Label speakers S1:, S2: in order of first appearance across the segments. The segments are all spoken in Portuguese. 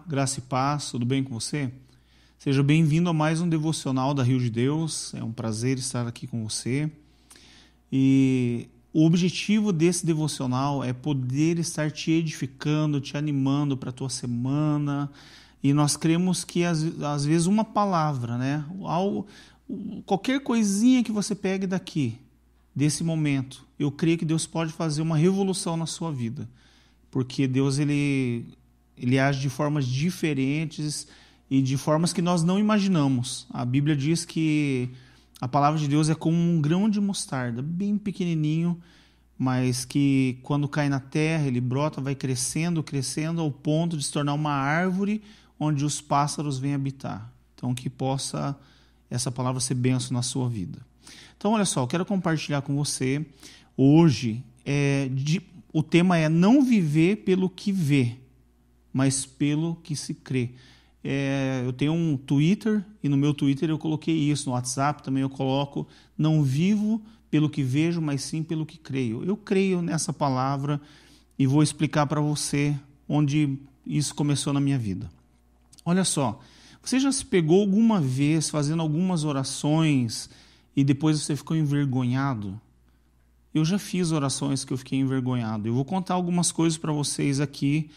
S1: graça e paz, tudo bem com você? Seja bem-vindo a mais um devocional da Rio de Deus, é um prazer estar aqui com você. E o objetivo desse devocional é poder estar te edificando, te animando para a tua semana. E nós cremos que às vezes uma palavra, né? Qualquer coisinha que você pegue daqui, desse momento, eu creio que Deus pode fazer uma revolução na sua vida. Porque Deus ele age de formas diferentes e de formas que nós não imaginamos. A Bíblia diz que a palavra de Deus é como um grão de mostarda, bem pequenininho, mas que quando cai na terra, ele brota, vai crescendo, crescendo, ao ponto de se tornar uma árvore onde os pássaros vêm habitar. Então, que possa essa palavra ser bênção na sua vida. Então, olha só, eu quero compartilhar com você hoje, o tema é não viver pelo que vê, mas pelo que se crê. Eu tenho um Twitter e no meu Twitter eu coloquei isso, no WhatsApp também eu coloco, não vivo pelo que vejo, mas sim pelo que creio. Eu creio nessa palavra e vou explicar para você onde isso começou na minha vida. Olha só, você já se pegou alguma vez fazendo algumas orações e depois você ficou envergonhado? Eu já fiz orações que eu fiquei envergonhado. Eu vou contar algumas coisas para vocês aqui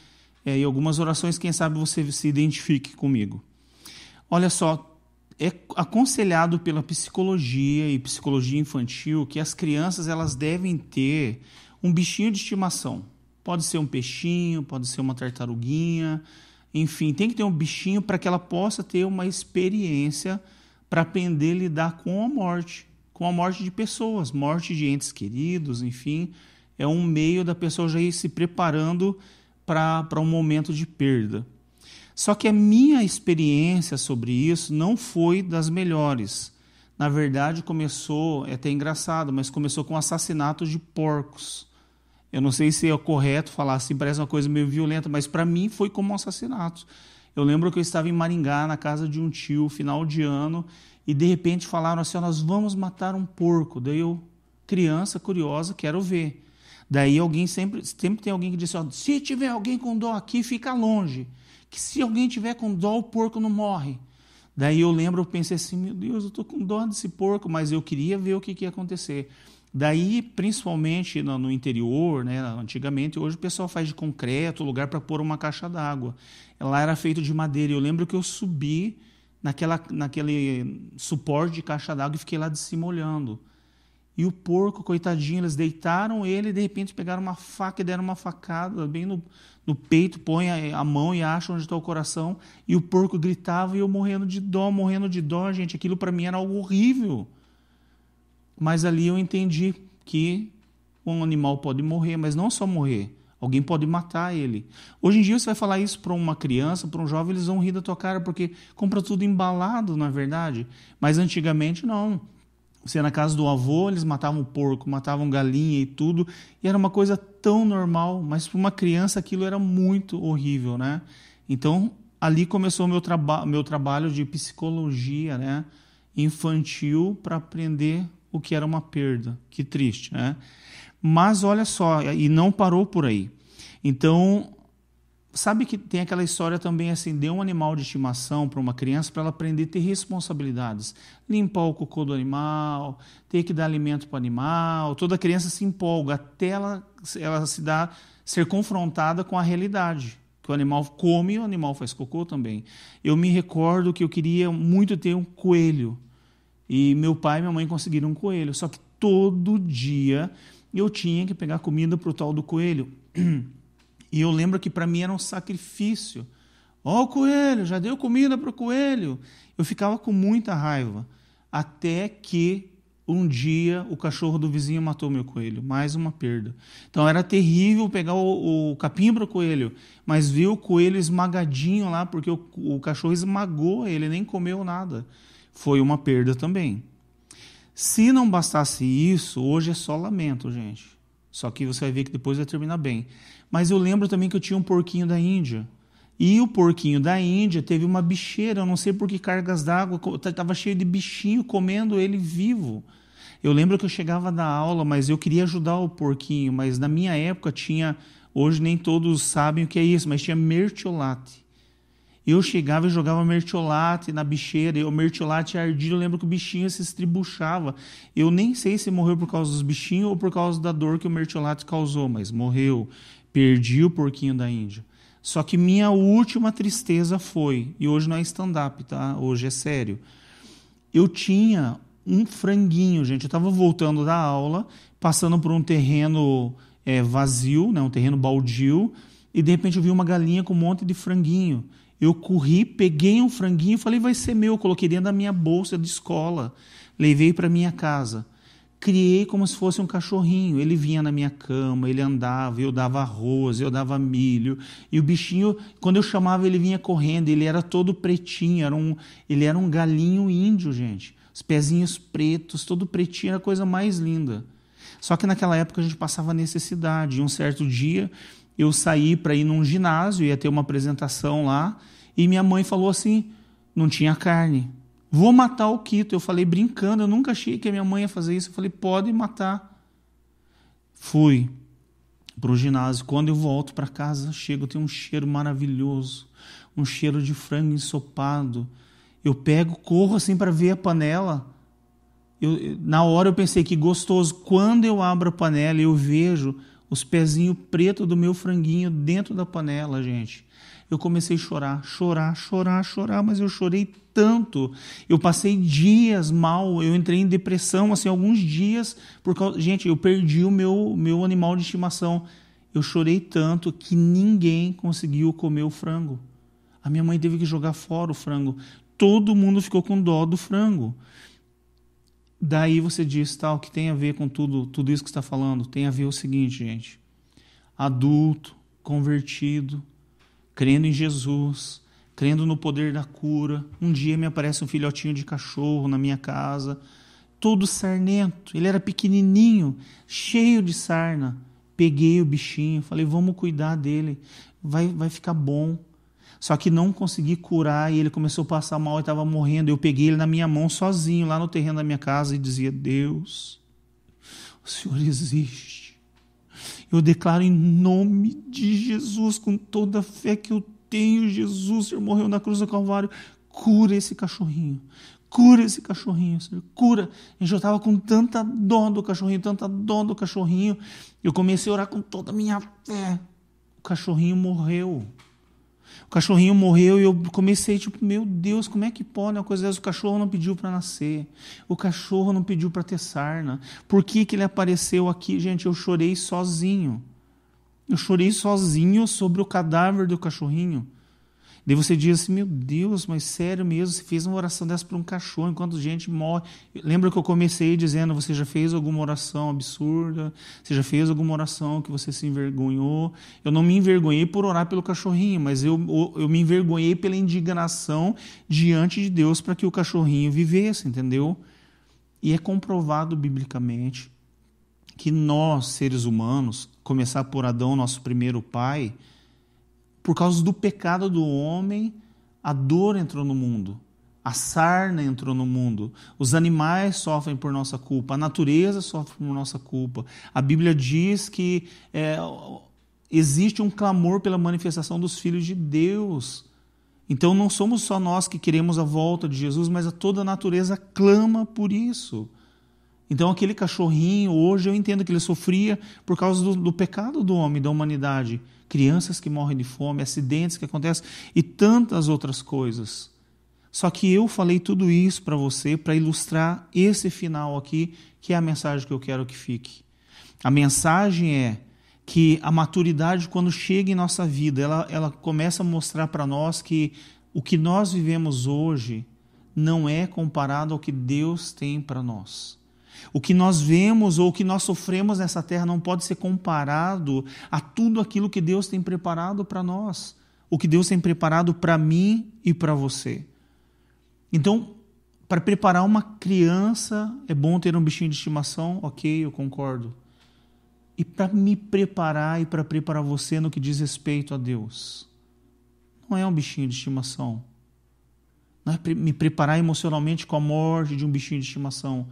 S1: e algumas orações, quem sabe você se identifique comigo. Olha só, é aconselhado pela psicologia e psicologia infantil que as crianças elas devem ter um bichinho de estimação. Pode ser um peixinho, pode ser uma tartaruguinha, enfim, tem que ter um bichinho para que ela possa ter uma experiência para aprender a lidar com a morte de pessoas, morte de entes queridos, enfim, é um meio da pessoa já ir se preparando para um momento de perda. Só que a minha experiência sobre isso não foi das melhores. Na verdade, começou, é até engraçado, mas começou com assassinatos de porcos. Eu não sei se é correto falar assim, parece uma coisa meio violenta, mas para mim foi como um assassinato. Eu lembro que eu estava em Maringá, na casa de um tio, final de ano, e de repente falaram assim, nós vamos matar um porco. Daí eu, criança, curiosa, quero ver. Daí alguém sempre tem alguém que diz, se tiver alguém com dó aqui, fica longe. Que se alguém tiver com dó, o porco não morre. Daí eu pensei assim, meu Deus, eu estou com dó desse porco, mas eu queria ver o que ia acontecer. Daí, principalmente no interior, né, antigamente, hoje o pessoal faz de concreto, lugar para pôr uma caixa d'água. Ela era feita de madeira. Eu lembro que eu subi naquele suporte de caixa d'água e fiquei lá de cima olhando. E o porco, coitadinho, eles deitaram ele e de repente pegaram uma faca e deram uma facada bem no peito, põe a mão e acha onde está o coração. E o porco gritava e eu morrendo de dó, gente. Aquilo para mim era algo horrível. Mas ali eu entendi que um animal pode morrer, mas não só morrer. Alguém pode matar ele. Hoje em dia você vai falar isso para uma criança, para um jovem, eles vão rir da tua cara porque compra tudo embalado, não é verdade? Mas antigamente não. Você ia na casa do avô, eles matavam porco, matavam galinha e tudo, e era uma coisa tão normal, mas para uma criança aquilo era muito horrível, né? Então, ali começou o meu trabalho de psicologia, né? Infantil, para aprender o que era uma perda. Que triste, né? Mas olha só, e não parou por aí. Então, sabe que tem aquela história também assim, dê um animal de estimação para uma criança para ela aprender a ter responsabilidades. Limpar o cocô do animal, ter que dar alimento para o animal. Toda criança se empolga até ela ser confrontada com a realidade. Que o animal come e o animal faz cocô também. Eu me recordo que eu queria muito ter um coelho. E meu pai e minha mãe conseguiram um coelho. Só que todo dia eu tinha que pegar comida para o tal do coelho. E eu lembro que para mim era um sacrifício. O coelho, já deu comida para o coelho. Eu ficava com muita raiva. Até que um dia o cachorro do vizinho matou meu coelho. Mais uma perda. Então era terrível pegar o capim para o coelho. Mas ver o coelho esmagadinho lá, porque o cachorro esmagou ele, nem comeu nada. Foi uma perda também. Se não bastasse isso, hoje é só lamento, gente. Só que você vai ver que depois vai terminar bem. Mas eu lembro também que eu tinha um porquinho da Índia. E o porquinho da Índia teve uma bicheira, eu não sei por que cargas d'água, estava cheio de bichinho comendo ele vivo. Eu lembro que eu chegava da aula, mas eu queria ajudar o porquinho, mas na minha época tinha, hoje nem todos sabem o que é isso, mas tinha mertiolate. Eu chegava e jogava mertiolate na bicheira, e o mertiolate ardia, eu lembro que o bichinho se estribuchava. Eu nem sei se morreu por causa dos bichinhos ou por causa da dor que o mertiolate causou, mas morreu. Perdi o porquinho da Índia. Só que minha última tristeza foi, e hoje não é stand-up, tá? Hoje é sério. Eu tinha um franguinho, gente. Eu estava voltando da aula, passando por um terreno vazio, né? Um terreno baldio, e de repente eu vi uma galinha com um monte de franguinho. Eu corri, peguei um franguinho e falei, vai ser meu. Coloquei dentro da minha bolsa de escola, levei para minha casa. Criei como se fosse um cachorrinho. Ele vinha na minha cama, ele andava, eu dava arroz, eu dava milho. E o bichinho, quando eu chamava, ele vinha correndo. Ele era todo pretinho, ele era um galinho índio, gente. Os pezinhos pretos, todo pretinho, era a coisa mais linda. Só que naquela época a gente passava necessidade. E um certo dia eu saí para ir num ginásio, ia ter uma apresentação lá, e minha mãe falou assim, não tinha carne. Vou matar o Quito. Eu falei brincando, eu nunca achei que a minha mãe ia fazer isso. Eu falei, pode matar. Fui para o ginásio. Quando eu volto para casa, chego, tem um cheiro maravilhoso, um cheiro de frango ensopado. Eu pego, corro assim para ver a panela. Na hora eu pensei que gostoso. Quando eu abro a panela, eu vejo os pezinhos pretos do meu franguinho dentro da panela, gente. Eu comecei a chorar, mas eu chorei tanto. Eu passei dias mal, eu entrei em depressão, assim, alguns dias, gente, eu perdi o meu animal de estimação. Eu chorei tanto que ninguém conseguiu comer o frango. A minha mãe teve que jogar fora o frango. Todo mundo ficou com dó do frango. Daí você diz, o que tem a ver com tudo isso que você está falando? Tem a ver o seguinte, gente. Adulto, convertido, crendo em Jesus, crendo no poder da cura. Um dia me aparece um filhotinho de cachorro na minha casa, todo sarnento. Ele era pequenininho, cheio de sarna. Peguei o bichinho, falei, vamos cuidar dele, vai ficar bom. Só que não consegui curar e ele começou a passar mal e estava morrendo. Eu peguei ele na minha mão sozinho, lá no terreno da minha casa, e dizia, Deus, o Senhor existe. Eu declaro em nome de Jesus, com toda a fé que eu tenho, Jesus, o Senhor morreu na cruz do Calvário, cura esse cachorrinho, Senhor, cura. Eu estava com tanta dó do cachorrinho, eu comecei a orar com toda a minha fé. O cachorrinho morreu e eu comecei, meu Deus, como é que pode uma coisa dessa? O cachorro não pediu para nascer, o cachorro não pediu para ter sarna, por que ele apareceu aqui? Gente, eu chorei sozinho sobre o cadáver do cachorrinho. Daí você diz assim, meu Deus, mas sério mesmo, você fez uma oração dessa para um cachorro, enquanto gente morre. Lembra que eu comecei dizendo, você já fez alguma oração absurda? Você já fez alguma oração que você se envergonhou? Eu não me envergonhei por orar pelo cachorrinho, mas eu me envergonhei pela indignação diante de Deus para que o cachorrinho vivesse, entendeu? E é comprovado biblicamente que nós, seres humanos, começar por Adão, nosso primeiro pai, por causa do pecado do homem, a dor entrou no mundo, a sarna entrou no mundo, os animais sofrem por nossa culpa, a natureza sofre por nossa culpa. A Bíblia diz que existe um clamor pela manifestação dos filhos de Deus. Então não somos só nós que queremos a volta de Jesus, mas toda a natureza clama por isso. Então aquele cachorrinho, hoje eu entendo que ele sofria por causa do pecado do homem, da humanidade. Crianças que morrem de fome, acidentes que acontecem e tantas outras coisas. Só que eu falei tudo isso para você para ilustrar esse final aqui, que é a mensagem que eu quero que fique. A mensagem é que a maturidade, quando chega em nossa vida, ela começa a mostrar para nós que o que nós vivemos hoje não é comparado ao que Deus tem para nós. O que nós vemos ou o que nós sofremos nessa terra não pode ser comparado a tudo aquilo que Deus tem preparado para nós. O que Deus tem preparado para mim e para você. Então, para preparar uma criança, é bom ter um bichinho de estimação? Ok, eu concordo. E para me preparar e para preparar você no que diz respeito a Deus? Não é um bichinho de estimação. Não é me preparar emocionalmente com a morte de um bichinho de estimação.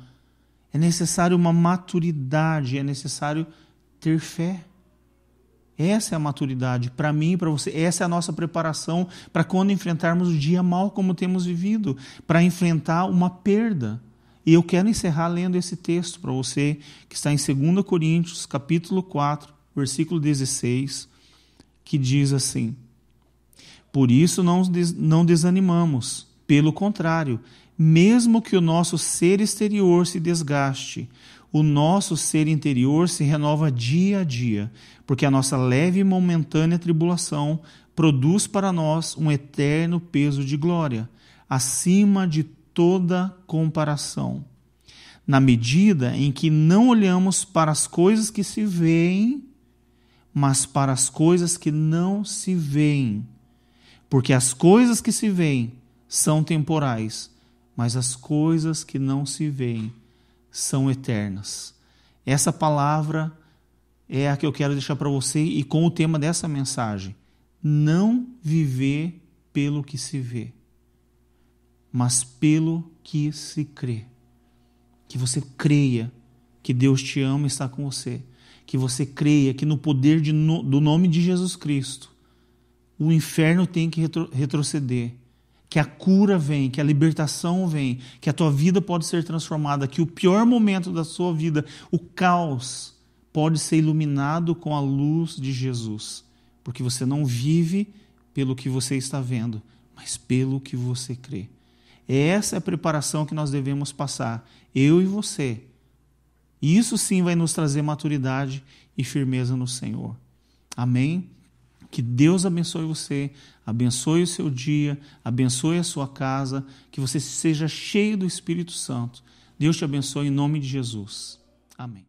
S1: É necessário uma maturidade, é necessário ter fé. Essa é a maturidade para mim e para você. Essa é a nossa preparação para quando enfrentarmos o dia mal como temos vivido, para enfrentar uma perda. E eu quero encerrar lendo esse texto para você, que está em 2 Coríntios, capítulo 4, versículo 16, que diz assim: por isso não desanimamos, pelo contrário, mesmo que o nosso ser exterior se desgaste, o nosso ser interior se renova dia a dia, porque a nossa leve e momentânea tribulação produz para nós um eterno peso de glória, acima de toda comparação. Na medida em que não olhamos para as coisas que se veem, mas para as coisas que não se veem. Porque as coisas que se veem são temporais, mas as coisas que não se veem são eternas. Essa palavra é a que eu quero deixar para você e com o tema dessa mensagem. Não viver pelo que se vê, mas pelo que se crê. Que você creia que Deus te ama e está com você. Que você creia que no poder do nome de Jesus Cristo, o inferno tem que retroceder. Que a cura vem, que a libertação vem, que a tua vida pode ser transformada, que o pior momento da sua vida, o caos, pode ser iluminado com a luz de Jesus. Porque você não vive pelo que você está vendo, mas pelo que você crê. Essa é a preparação que nós devemos passar, eu e você. Isso sim vai nos trazer maturidade e firmeza no Senhor. Amém? Que Deus abençoe você, abençoe o seu dia, abençoe a sua casa, que você seja cheio do Espírito Santo. Deus te abençoe em nome de Jesus. Amém.